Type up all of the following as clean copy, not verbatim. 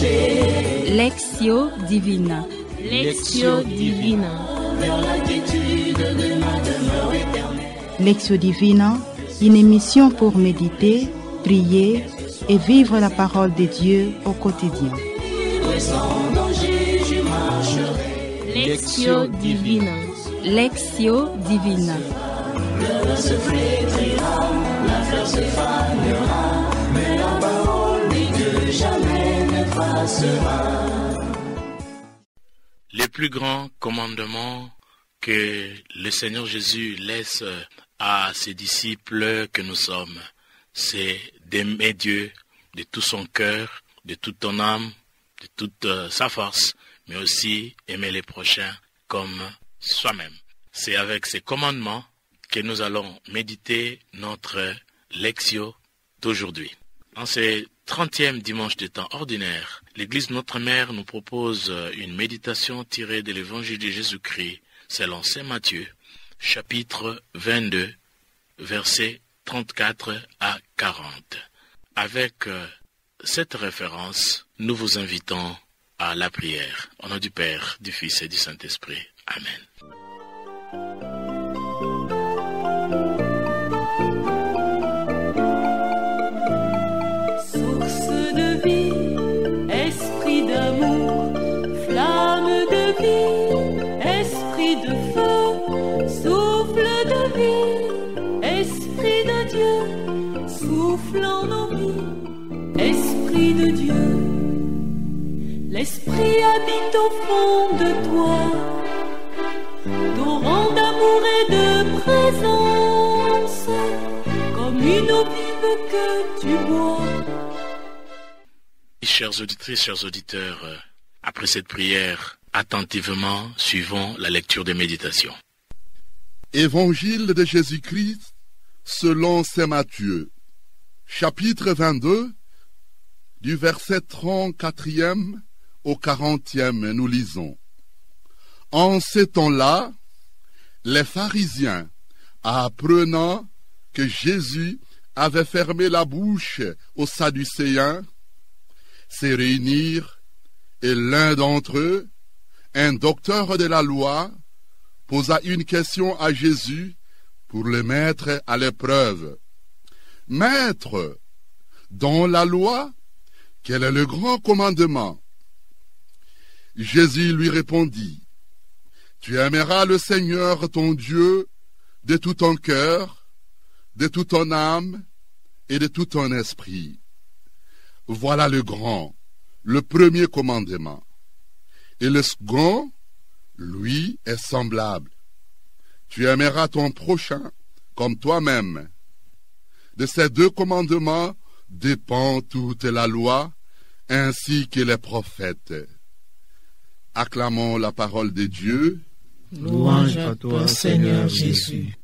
Lectio Divina. Lectio Divina. Lectio Divina, une émission pour méditer, prier et vivre la parole de Dieu au quotidien. Lectio Divina. Lectio Divina. Le se flétrira, la fleur se fanera, mais la parole dit que jamais ne passera. Les plus grands commandements que le Seigneur Jésus laisse à ses disciples que nous sommes, c'est d'aimer Dieu de tout son cœur, de toute ton âme, de toute sa force, mais aussi aimer les prochains comme soi-même. C'est avec ces commandements que nous allons méditer notre lectio d'aujourd'hui. En ce 30e dimanche de temps ordinaire, l'Église Notre-Mère nous propose une méditation tirée de l'Évangile de Jésus-Christ selon Saint Matthieu, chapitre 22, versets 34 à 40. Avec cette référence, nous vous invitons à la prière. Au nom du Père, du Fils et du Saint-Esprit. Amen. Esprit de Dieu, l'Esprit habite au fond de toi, torrent d'amour et de présence, comme une eau vive que tu bois. Chères auditrices, chers auditeurs, après cette prière, attentivement suivons la lecture des méditations. Évangile de Jésus-Christ selon Saint Matthieu, chapitre 22, du verset 34e au 40e, nous lisons. En ces temps-là, les pharisiens, apprenant que Jésus avait fermé la bouche aux Sadducéens, se réunirent et l'un d'entre eux, un docteur de la loi, posa une question à Jésus pour le mettre à l'épreuve. « Maître, dans la loi, quel est le grand commandement ?» Jésus lui répondit, « Tu aimeras le Seigneur ton Dieu de tout ton cœur, de toute ton âme et de tout ton esprit. Voilà le grand, le premier commandement. Et le second, lui, est semblable. Tu aimeras ton prochain comme toi-même. De ces deux commandements dépend toute la loi, ainsi que les prophètes. » Acclamons la parole de Dieu. Louange à toi, Seigneur Jésus.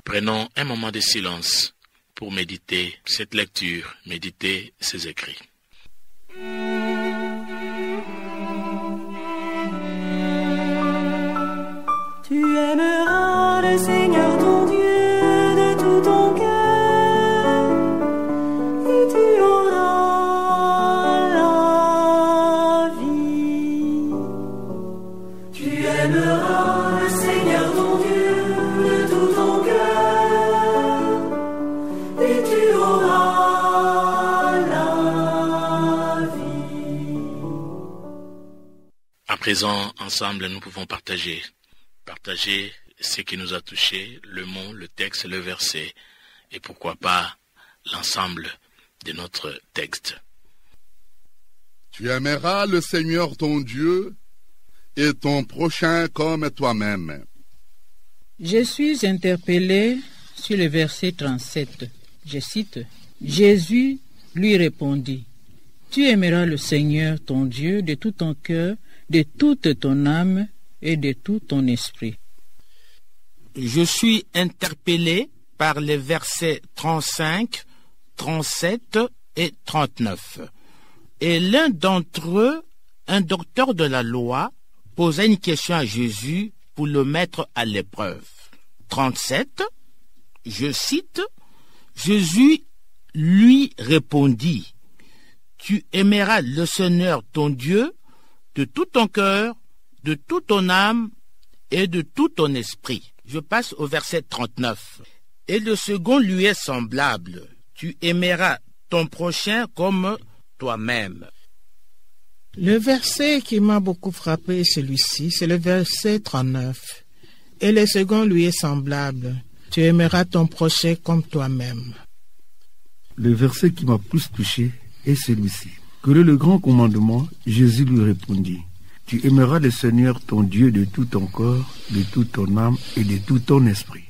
Prenons un moment de silence pour méditer cette lecture, méditer ces écrits. Tu aimeras le Seigneur ton Dieu de tout ton cœur, et tu auras la vie. Tu aimeras le Seigneur ton Dieu de tout ton cœur, et tu auras la vie. À présent, ensemble, nous pouvons partager ce qui nous a touché, le mot, le texte, le verset, et pourquoi pas l'ensemble de notre texte. Tu aimeras le Seigneur ton Dieu et ton prochain comme toi-même. Je suis interpellé sur le verset 37. Je cite, « Jésus lui répondit, « Tu aimeras le Seigneur ton Dieu de tout ton cœur, de toute ton âme et de tout ton esprit. » Je suis interpellé par les versets 35, 37 et 39. Et l'un d'entre eux, un docteur de la loi, posa une question à Jésus pour le mettre à l'épreuve. 37, je cite, « Jésus lui répondit, « tu aimeras le Seigneur ton Dieu de tout ton cœur, de toute ton âme et de tout ton esprit. Je passe au verset 39. Et le second lui est semblable. Tu aimeras ton prochain comme toi-même. Le verset qui m'a beaucoup frappé, celui-ci, c'est le verset 39. Et le second lui est semblable. Tu aimeras ton prochain comme toi-même. Le verset qui m'a plus touché est celui-ci. Quel est le grand commandement? Jésus lui répondit. Tu aimeras le Seigneur ton Dieu de tout ton corps, de toute ton âme et de tout ton esprit.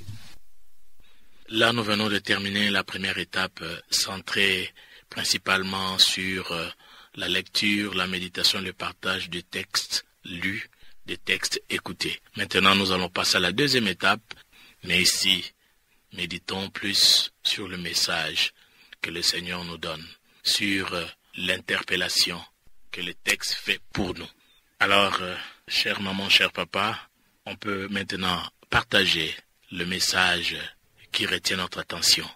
Là, nous venons de terminer la première étape centrée principalement sur la lecture, la méditation, le partage des textes lus, des textes écoutés. Maintenant, nous allons passer à la deuxième étape, mais ici, méditons plus sur le message que le Seigneur nous donne, sur l'interpellation que le texte fait pour nous. Alors, chère maman, cher papa, on peut maintenant partager le message qui retient notre attention.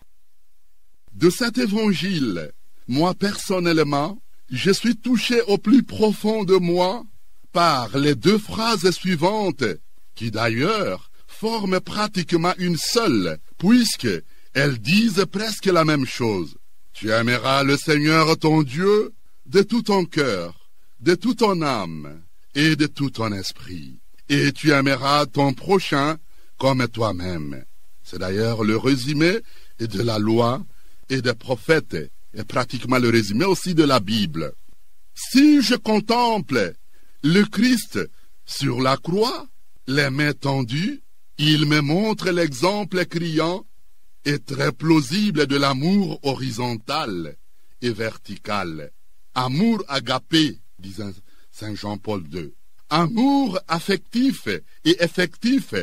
De cet évangile, moi personnellement, je suis touché au plus profond de moi par les deux phrases suivantes, qui d'ailleurs forment pratiquement une seule, puisqu'elles disent presque la même chose. Tu aimeras le Seigneur ton Dieu de tout ton cœur, de toute ton âme et de tout ton esprit. Et tu aimeras ton prochain comme toi-même. C'est d'ailleurs le résumé de la loi et des prophètes, et pratiquement le résumé aussi de la Bible. Si je contemple le Christ sur la croix, les mains tendues, il me montre l'exemple criant et très plausible de l'amour horizontal et vertical. Amour agapé, disait Saint Jean-Paul II. Amour affectif et effectif,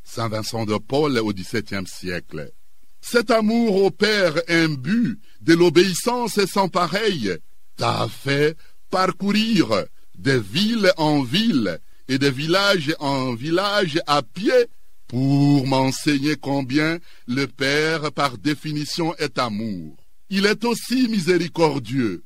Saint Vincent de Paul au XVIIe siècle. Cet amour opère imbu de l'obéissance sans pareille, t'a fait parcourir de ville en ville et de village en village à pied pour m'enseigner combien le Père par définition est amour. Il est aussi miséricordieux.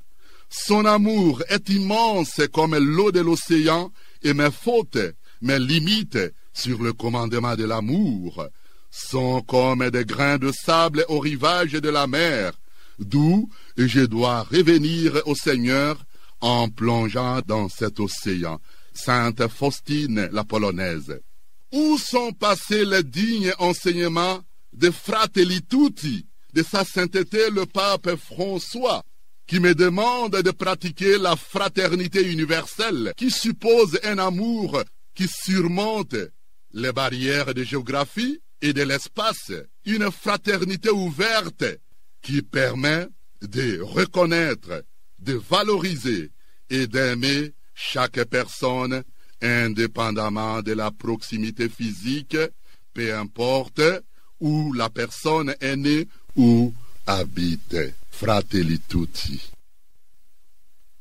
Son amour est immense comme l'eau de l'océan et mes fautes, mes limites sur le commandement de l'amour sont comme des grains de sable au rivage de la mer, d'où je dois revenir au Seigneur en plongeant dans cet océan. Sainte Faustine la Polonaise. Où sont passés les dignes enseignements de Fratelli Tutti, de sa sainteté le pape François, qui me demande de pratiquer la fraternité universelle, qui suppose un amour qui surmonte les barrières de géographie et de l'espace, une fraternité ouverte qui permet de reconnaître, de valoriser et d'aimer chaque personne indépendamment de la proximité physique, peu importe où la personne est née ou habite. Fratelli Tutti.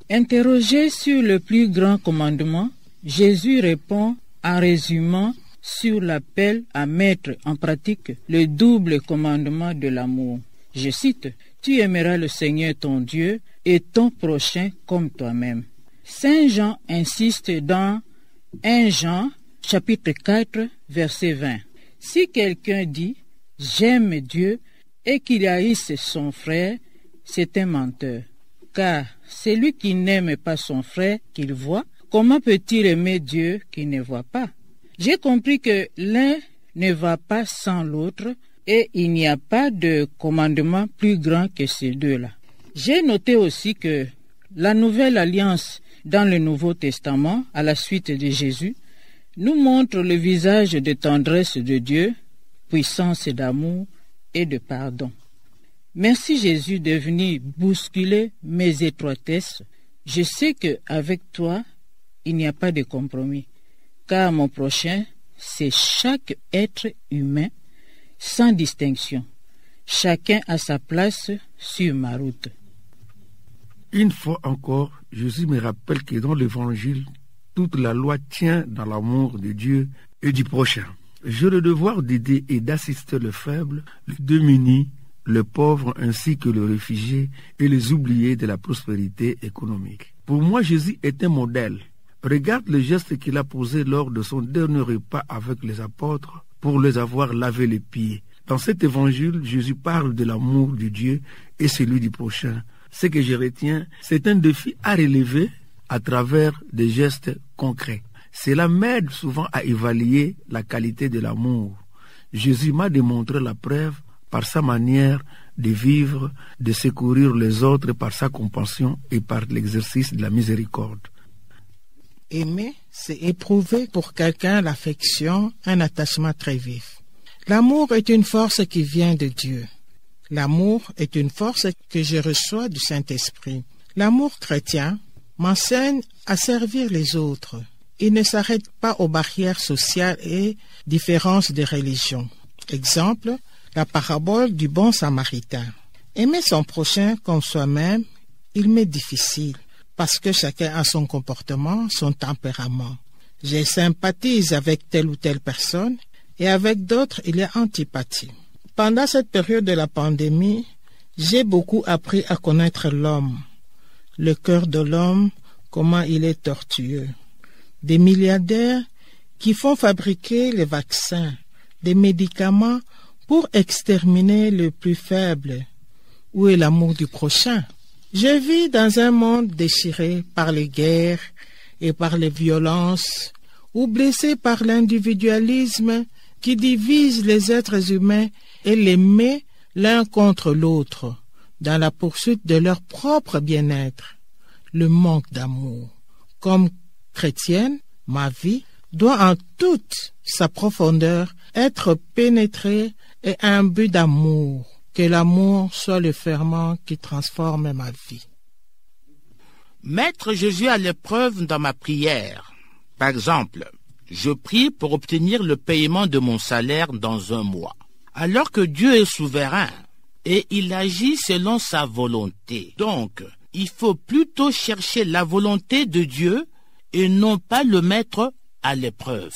Interrogé sur le plus grand commandement, Jésus répond en résumant sur l'appel à mettre en pratique le double commandement de l'amour. Je cite, « Tu aimeras le Seigneur ton Dieu et ton prochain comme toi-même ». Saint Jean insiste dans 1 Jean, chapitre 4, verset 20. Si quelqu'un dit « J'aime Dieu » et qu'il haïsse son frère, c'est un menteur. Car celui qui n'aime pas son frère qu'il voit, comment peut-il aimer Dieu qu'il ne voit pas? J'ai compris que l'un ne va pas sans l'autre et il n'y a pas de commandement plus grand que ces deux-là. J'ai noté aussi que la nouvelle alliance dans le Nouveau Testament, à la suite de Jésus, nous montre le visage de tendresse de Dieu, puissance d'amour et de pardon. Merci Jésus de venir bousculer mes étroitesses. Je sais qu'avec toi, il n'y a pas de compromis, car mon prochain, c'est chaque être humain, sans distinction. Chacun a sa place sur ma route. Une fois encore, Jésus me rappelle que dans l'Évangile, toute la loi tient dans l'amour de Dieu et du prochain. J'ai le devoir d'aider et d'assister le faible, le démuni, les pauvres ainsi que les réfugiés et les oubliés de la prospérité économique. Pour moi, Jésus est un modèle. Regarde le geste qu'il a posé lors de son dernier repas avec les apôtres pour les avoir lavé les pieds. Dans cet évangile, Jésus parle de l'amour de Dieu et celui du prochain. Ce que je retiens, c'est un défi à relever à travers des gestes concrets. Cela m'aide souvent à évaluer la qualité de l'amour. Jésus m'a démontré la preuve par sa manière de vivre, de secourir les autres par sa compassion et par l'exercice de la miséricorde. Aimer, c'est éprouver pour quelqu'un l'affection, un attachement très vif. L'amour est une force qui vient de Dieu. L'amour est une force que je reçois du Saint-Esprit. L'amour chrétien m'enseigne à servir les autres. Il ne s'arrête pas aux barrières sociales et différences de religion. Exemple, la parabole du bon samaritain. Aimer son prochain comme soi-même, il m'est difficile. Parce que chacun a son comportement, son tempérament. Je sympathise avec telle ou telle personne et avec d'autres, il y a antipathie. Pendant cette période de la pandémie, j'ai beaucoup appris à connaître l'homme, le cœur de l'homme, comment il est tortueux. Des milliardaires qui font fabriquer les vaccins, des médicaments pour exterminer le plus faible. Où est l'amour du prochain? Je vis dans un monde déchiré par les guerres et par les violences, ou blessé par l'individualisme qui divise les êtres humains et les met l'un contre l'autre dans la poursuite de leur propre bien-être. Le manque d'amour. Comme chrétienne, ma vie doit en toute sa profondeur être pénétrée et imbue d'amour. Que l'amour soit le ferment qui transforme ma vie. Mettre Jésus à l'épreuve dans ma prière. Par exemple, je prie pour obtenir le paiement de mon salaire dans un mois. Alors que Dieu est souverain et il agit selon sa volonté. Donc, il faut plutôt chercher la volonté de Dieu et non pas le mettre à l'épreuve.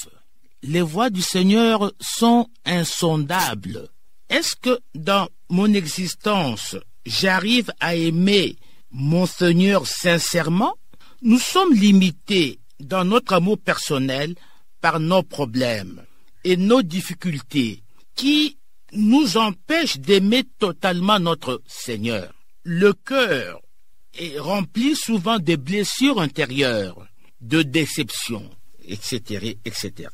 Les voies du Seigneur sont insondables. Est-ce que dans mon existence, j'arrive à aimer mon Seigneur sincèrement? Nous sommes limités dans notre amour personnel par nos problèmes et nos difficultés qui nous empêchent d'aimer totalement notre Seigneur. Le cœur est rempli souvent de blessures intérieures, de déceptions, etc., etc.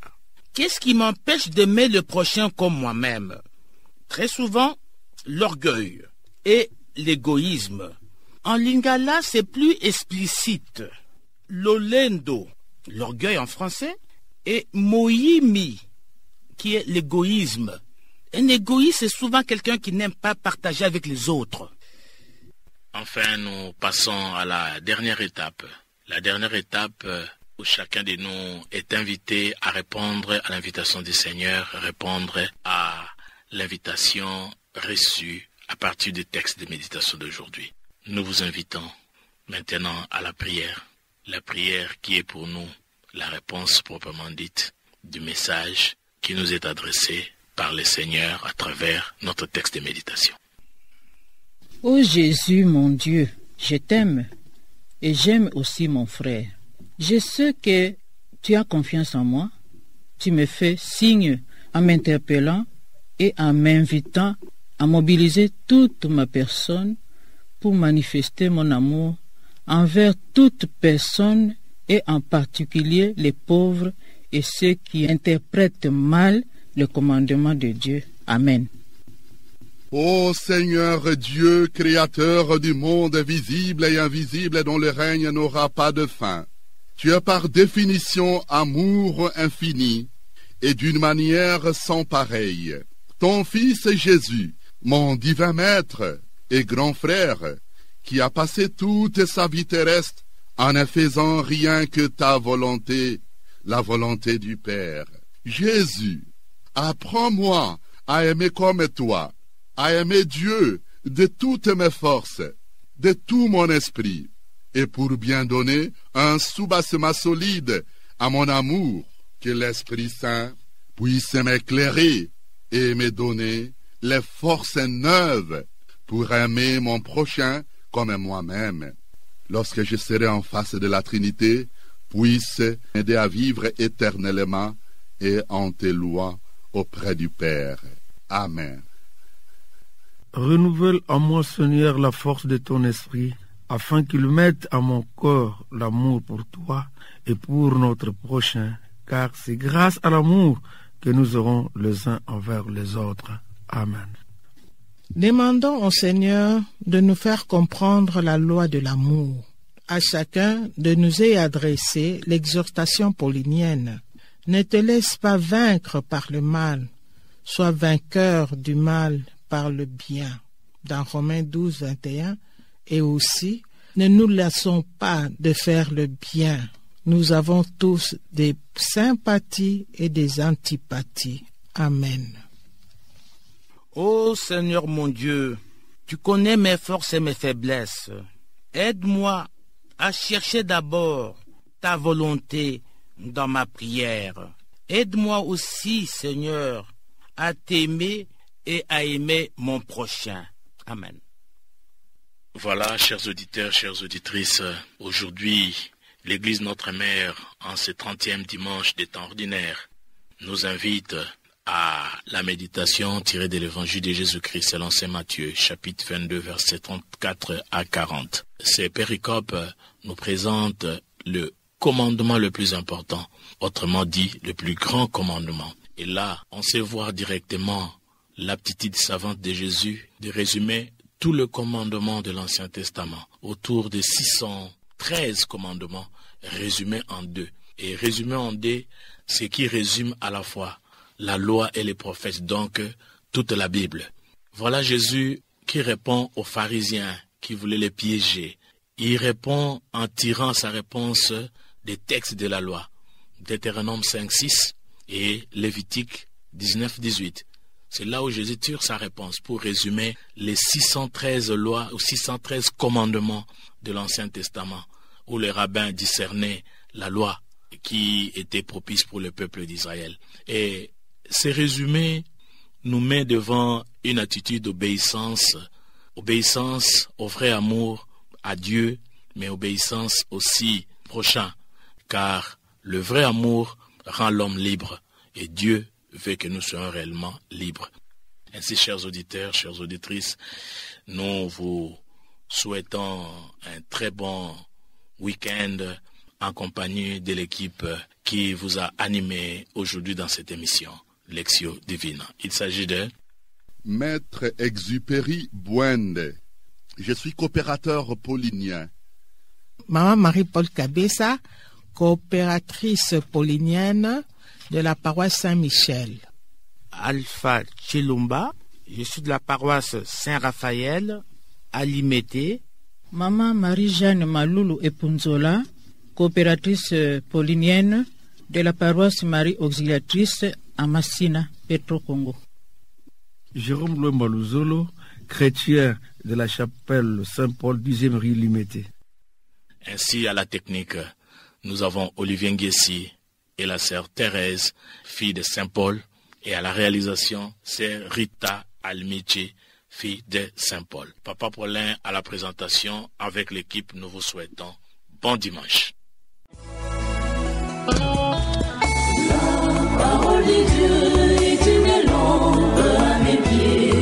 Qu'est-ce qui m'empêche d'aimer le prochain comme moi-même? Très souvent, l'orgueil et l'égoïsme. En lingala, c'est plus explicite. L'olendo, l'orgueil en français, et moyimi, qui est l'égoïsme. Un égoïste, c'est souvent quelqu'un qui n'aime pas partager avec les autres. Enfin, nous passons à la dernière étape. La dernière étape où chacun de nous est invité à répondre à l'invitation du Seigneur, répondre à l'invitation reçue à partir du texte de méditation d'aujourd'hui. Nous vous invitons maintenant à la prière qui est pour nous la réponse proprement dite du message qui nous est adressé par le Seigneur à travers notre texte de méditation. Ô Jésus, mon Dieu, je t'aime et j'aime aussi mon frère. Je sais que tu as confiance en moi, tu me fais signe en m'interpellant et en m'invitant à mobiliser toute ma personne pour manifester mon amour envers toute personne et en particulier les pauvres et ceux qui interprètent mal le commandement de Dieu. Amen. Ô Seigneur Dieu, créateur du monde visible et invisible dont le règne n'aura pas de fin, tu es par définition amour infini et d'une manière sans pareille. Ton Fils Jésus, mon divin Maître et grand frère, qui a passé toute sa vie terrestre en ne faisant rien que ta volonté, la volonté du Père. Jésus, apprends-moi à aimer comme toi, à aimer Dieu de toutes mes forces, de tout mon esprit, et pour bien donner un soubassement solide à mon amour, que l'Esprit Saint puisse m'éclairer et me donner les forces neuves pour aimer mon prochain comme moi-même. Lorsque je serai en face de la Trinité, puisse m'aider à vivre éternellement et en te louant auprès du Père. Amen. Renouvelle en moi, Seigneur, la force de ton esprit, afin qu'il mette à mon corps l'amour pour toi et pour notre prochain, car c'est grâce à l'amour que nous aurons les uns envers les autres. Amen. Demandons au Seigneur de nous faire comprendre la loi de l'amour. À chacun de nous est adressée l'exhortation paulinienne. Ne te laisse pas vaincre par le mal, sois vainqueur du mal par le bien. Dans Romains 12, 21, et aussi, ne nous lassons pas de faire le bien. Nous avons tous des sympathies et des antipathies. Amen. Ô Seigneur mon Dieu, tu connais mes forces et mes faiblesses. Aide-moi à chercher d'abord ta volonté dans ma prière. Aide-moi aussi, Seigneur, à t'aimer et à aimer mon prochain. Amen. Voilà, chers auditeurs, chères auditrices, aujourd'hui, l'Église Notre Mère, en ce 30e dimanche des temps ordinaires, nous invite à la méditation tirée de l'Évangile de Jésus-Christ selon saint Matthieu, chapitre 22, versets 34 à 40. Ces péricopes nous présentent le commandement le plus important, autrement dit, le plus grand commandement. Et là, on sait voir directement l'aptitude savante de Jésus de résumer tout le commandement de l'Ancien Testament autour de 613 commandements résumés en deux. Et résumés en deux, ce qui résume à la fois la loi et les prophètes, donc toute la Bible. Voilà Jésus qui répond aux pharisiens qui voulaient les piéger. Il répond en tirant sa réponse des textes de la loi, Deutéronome 5.6 et Lévitique 19.18. C'est là où Jésus tire sa réponse pour résumer les 613 lois ou 613 commandements de l'Ancien Testament, où les rabbins discernaient la loi qui était propice pour le peuple d'Israël. Et ces résumés nous met devant une attitude d'obéissance, obéissance au vrai amour à Dieu, mais obéissance aussi prochain, car le vrai amour rend l'homme libre et Dieu veut que nous soyons réellement libres. Ainsi, chers auditeurs, chères auditrices, nous vous souhaitons un très bon week-end en compagnie de l'équipe qui vous a animé aujourd'hui dans cette émission, Lectio Divina. Il s'agit de Maître Exupéry Bwende. Je suis coopérateur paulinien. Maman Marie-Paul Cabessa, coopératrice paulinienne de la paroisse Saint-Michel. Alpha Chilumba, je suis de la paroisse Saint-Raphaël à Limete. Maman Marie-Jeanne Maloulou Epunzola, coopératrice paulinienne de la paroisse Marie Auxiliatrice à Massina, Petro-Congo. Jérôme Loembaluzolo, chrétien de la chapelle Saint-Paul, 10e rue Limete. Ainsi, à la technique, nous avons Olivier Nguessi et la sœur Thérèse, fille de Saint-Paul, et à la réalisation, c'est Rita Almichi, fille de Saint-Paul. Papa Paulin à la présentation. Avec l'équipe, nous vous souhaitons bon dimanche. La parole de Dieu est une lampe à mes pieds.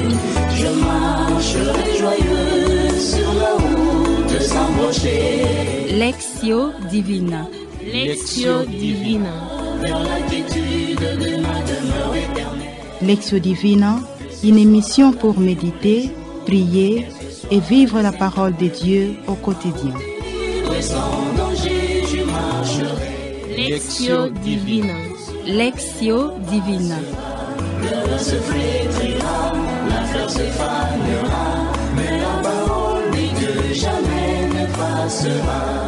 Je marcherai joyeux sur la route sans broncher. Lectio Divina. Lectio Divina. Vers la quiétude de ma demeure éternelle. Lectio Divina, une émission pour méditer, prier et vivre la parole de Dieu au quotidien. Sans danger, je marcherai. Lectio Divina. Lectio Divina. Le se flétrira, la fleur se fanera, mais la parole de Dieu jamais ne passera.